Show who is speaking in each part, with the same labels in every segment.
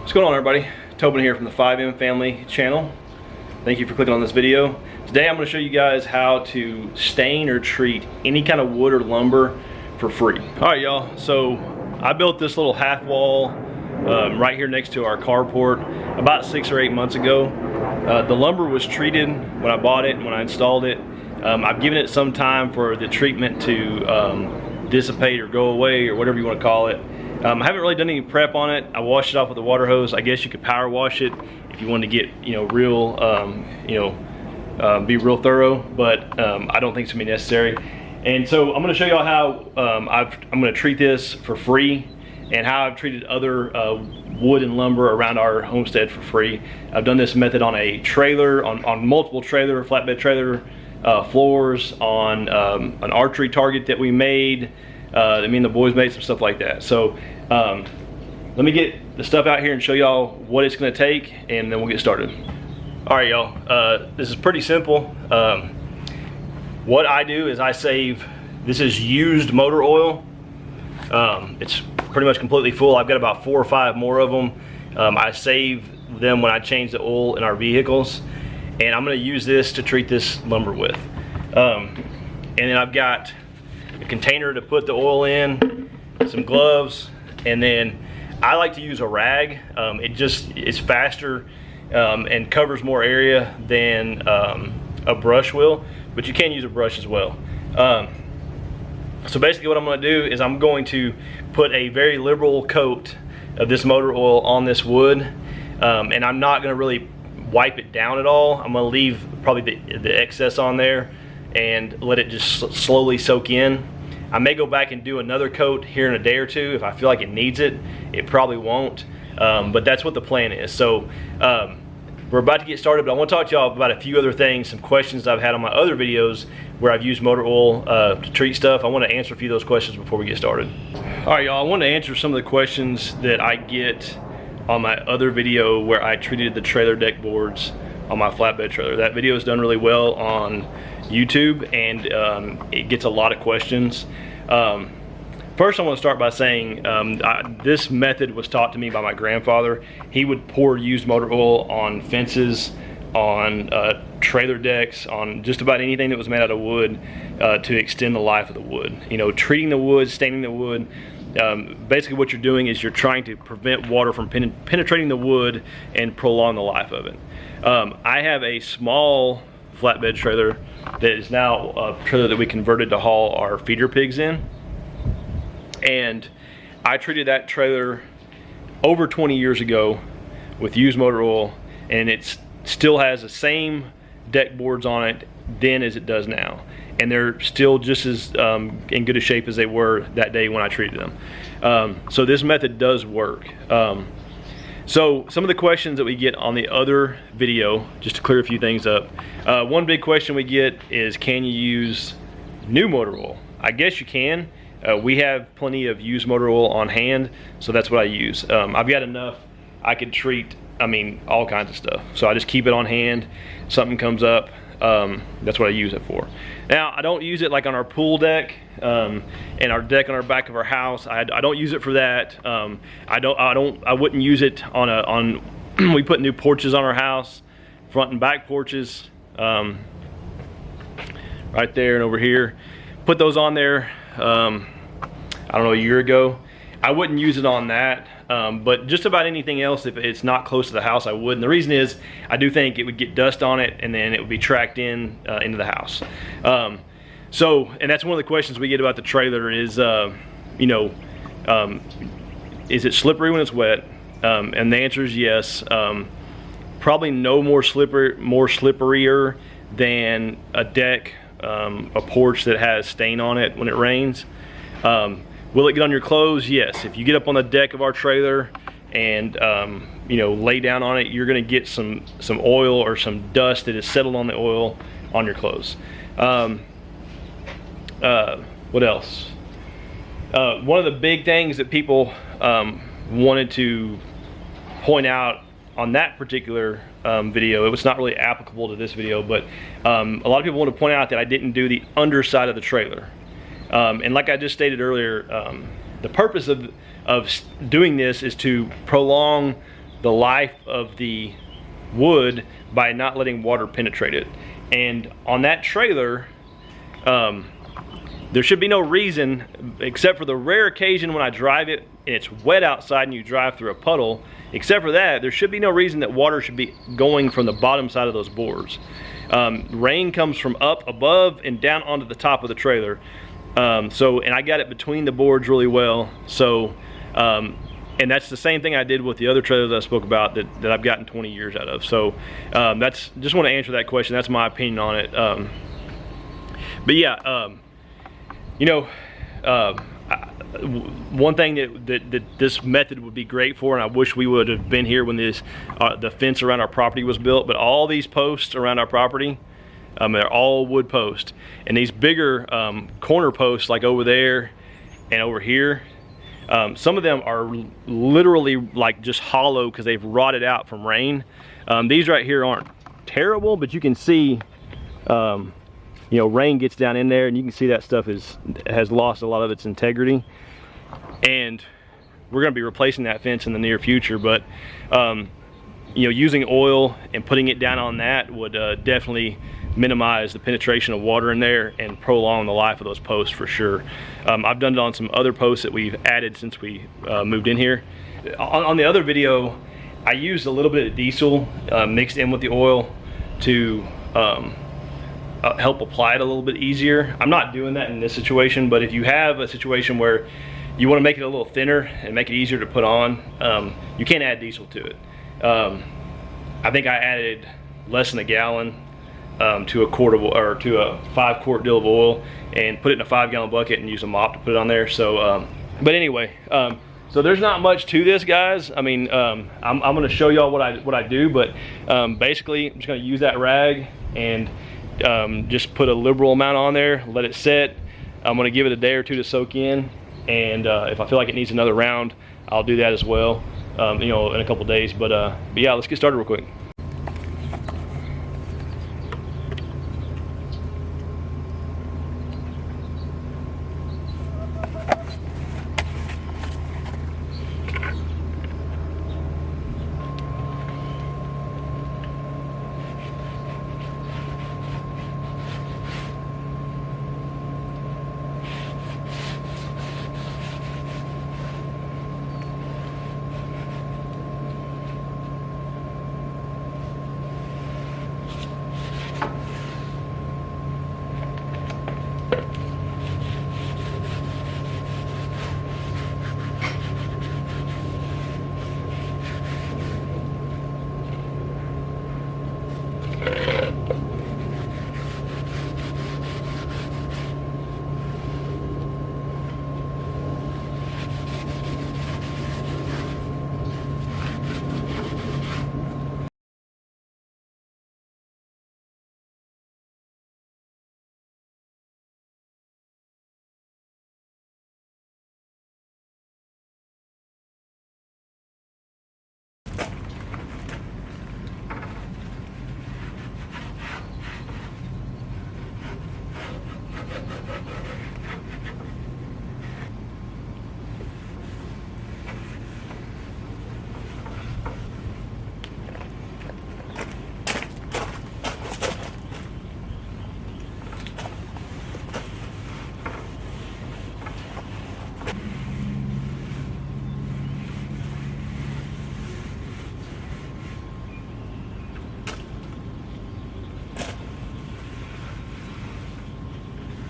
Speaker 1: What's going on, everybody? Tobin here from the 5M Family channel. Thank you for clicking on this video. Today I'm going to show you guys how to stain or treat any kind of wood or lumber for free. Alright y'all, so I built this little half wall right here next to our carport about 6 or 8 months ago. The lumber was treated when I bought it and when I installed it. I've given it some time for the treatment to dissipate or go away or whatever you want to call it. I haven't really done any prep on it. I washed it off with a water hose. I guess you could power wash it if you wanted to get, real, be real thorough, but I don't think it's gonna be necessary. And so I'm gonna show y'all how I'm gonna treat this for free and how I've treated other wood and lumber around our homestead for free. I've done this method on a trailer, on multiple flatbed trailer floors, on an archery target that we made. Me and the boys made some stuff like that. So let me get the stuff out here and show y'all what it's gonna take, and then we'll get started. All right, y'all, this is pretty simple. What I do is I save, this is used motor oil. It's pretty much completely full. I've got about 4 or 5 more of them. I save them when I change the oil in our vehicles, and I'm gonna use this to treat this lumber with. And then I've got a container to put the oil in, some gloves, and then I like to use a rag. It's faster and covers more area than a brush will, but you can use a brush as well. So basically what I'm going to do is I'm going to put a very liberal coat of this motor oil on this wood, and I'm not going to really wipe it down at all. I'm going to leave probably the excess on there and let it just slowly soak in. I may go back and do another coat here in a day or two if I feel like it needs it. It probably won't, but that's what the plan is. So we're about to get started, but I want to talk to y'all about a few other things, some questions I've had on my other videos where I've used motor oil to treat stuff. I want to answer a few of those questions before we get started. All right, y'all, I want to answer some of the questions that I get on my other video where I treated the trailer deck boards on my flatbed trailer. That video is done really well on YouTube, and it gets a lot of questions. First, I want to start by saying this method was taught to me by my grandfather. He would pour used motor oil on fences, on trailer decks, on just about anything that was made out of wood to extend the life of the wood. Treating the wood, staining the wood. Basically what you're doing is you're trying to prevent water from penetrating the wood and prolong the life of it. I have a small flatbed trailer that is now a trailer that we converted to haul our feeder pigs in, and I treated that trailer over 20 years ago with used motor oil, and it still has the same deck boards on it then as it does now, and they're still just as in good a shape as they were that day when I treated them. So this method does work. So some of the questions that we get on the other video, just to clear a few things up, one big question we get is, can you use new motor oil? I guess you can. We have plenty of used motor oil on hand, so that's what I use. I've got enough. I could treat, all kinds of stuff. So I just keep it on hand. Something comes up, that's what I use it for. Now, I don't use it like on our pool deck and our deck on our back of our house. I don't use it for that. I wouldn't use it on we put new porches on our house, front and back porches, right there and over here. Put those on there, I don't know, a year ago. I wouldn't use it on that, but just about anything else, if it's not close to the house, I would. And the reason is, I do think it would get dust on it, and then it would be tracked into the house. And that's one of the questions we get about the trailer is, is it slippery when it's wet? And the answer is yes. Probably no more slipperier than a deck, a porch that has stain on it when it rains. Will it get on your clothes? Yes. If you get up on the deck of our trailer and lay down on it, you're going to get some oil or some dust that has settled on the oil on your clothes. What else? One of the big things that people wanted to point out on that particular video, it was not really applicable to this video, but a lot of people want to point out that I didn't do the underside of the trailer. And like I just stated earlier, the purpose of doing this is to prolong the life of the wood by not letting water penetrate it. And on that trailer, there should be no reason, except for the rare occasion when I drive it and it's wet outside and you drive through a puddle. Except for that, there should be no reason that water should be going from the bottom side of those boards. Rain comes from up above and down onto the top of the trailer. And I got it between the boards really well. So, and that's the same thing I did with the other trailer that I spoke about that I've gotten 20 years out of. So that's, just want to answer that question. That's my opinion on it. But yeah, you know, one thing that this method would be great for, and I wish we would have been here when this the fence around our property was built, but all these posts around our property, they're all wood posts, and these bigger corner posts like over there and over here, some of them are literally like just hollow because they've rotted out from rain. These right here aren't terrible, but you can see you know, rain gets down in there and you can see that stuff has lost a lot of its integrity. And we're going to be replacing that fence in the near future, but you know, using oil and putting it down on that would definitely minimize the penetration of water in there and prolong the life of those posts for sure. I've done it on some other posts that we've added since we moved in here. On the other video, I used a little bit of diesel mixed in with the oil to help apply it a little bit easier. I'm not doing that in this situation, but if you have a situation where you want to make it a little thinner and make it easier to put on, you can add diesel to it. I think I added less than a gallon to a quart of, or to a 5-quart deal of oil, and put it in a 5-gallon bucket and use a mop to put it on there. So, but anyway, so there's not much to this, guys. I mean, I'm going to show y'all what I do, but basically, I'm just going to use that rag and just put a liberal amount on there, let it set. I'm going to give it a day or two to soak in, and if I feel like it needs another round, I'll do that as well, you know, in a couple days. But yeah, let's get started real quick.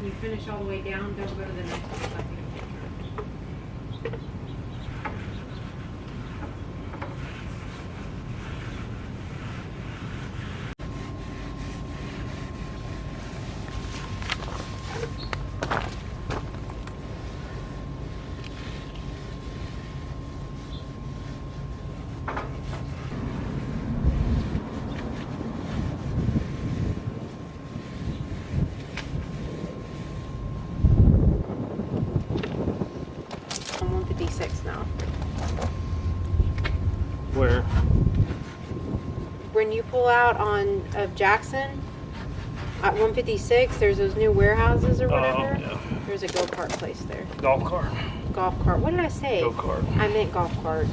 Speaker 2: You finish all the way down, don't go to the next one. I'll take a picture. D6 now.
Speaker 1: Where?
Speaker 2: When you pull out of Jackson at 156, there's those new warehouses or whatever.
Speaker 1: Yeah.
Speaker 2: There's a go-kart place there.
Speaker 1: Golf cart.
Speaker 2: Golf cart. What did I say?
Speaker 1: Go-kart.
Speaker 2: I meant golf cart.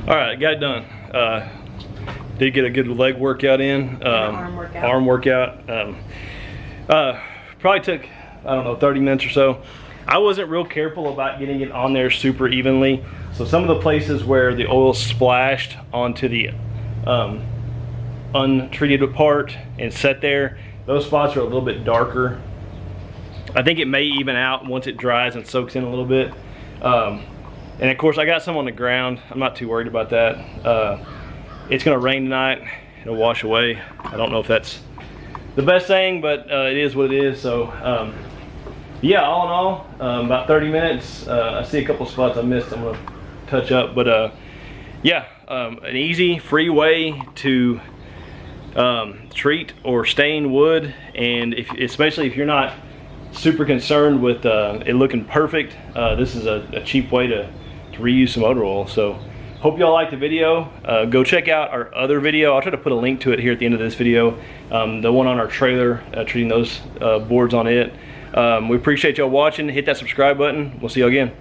Speaker 1: All right, got it done. Did get a good leg workout in. Arm workout. Probably took, I don't know, 30 minutes or so. I wasn't real careful about getting it on there super evenly. So some of the places where the oil splashed onto the untreated part and set there, those spots are a little bit darker. I think it may even out once it dries and soaks in a little bit. And of course I got some on the ground. I'm not too worried about that. It's gonna rain tonight. It'll wash away. I don't know if that's the best thing, but it is what it is. So yeah, all in all, about 30 minutes. I see a couple spots I missed I'm gonna touch up, but yeah, an easy, free way to treat or stain wood. And especially if you're not super concerned with it looking perfect, this is a cheap way to reuse some motor oil. So hope y'all liked the video. Go check out our other video. I'll try to put a link to it here at the end of this video. The one on our trailer, treating those boards on it. We appreciate y'all watching. Hit that subscribe button. We'll see you again.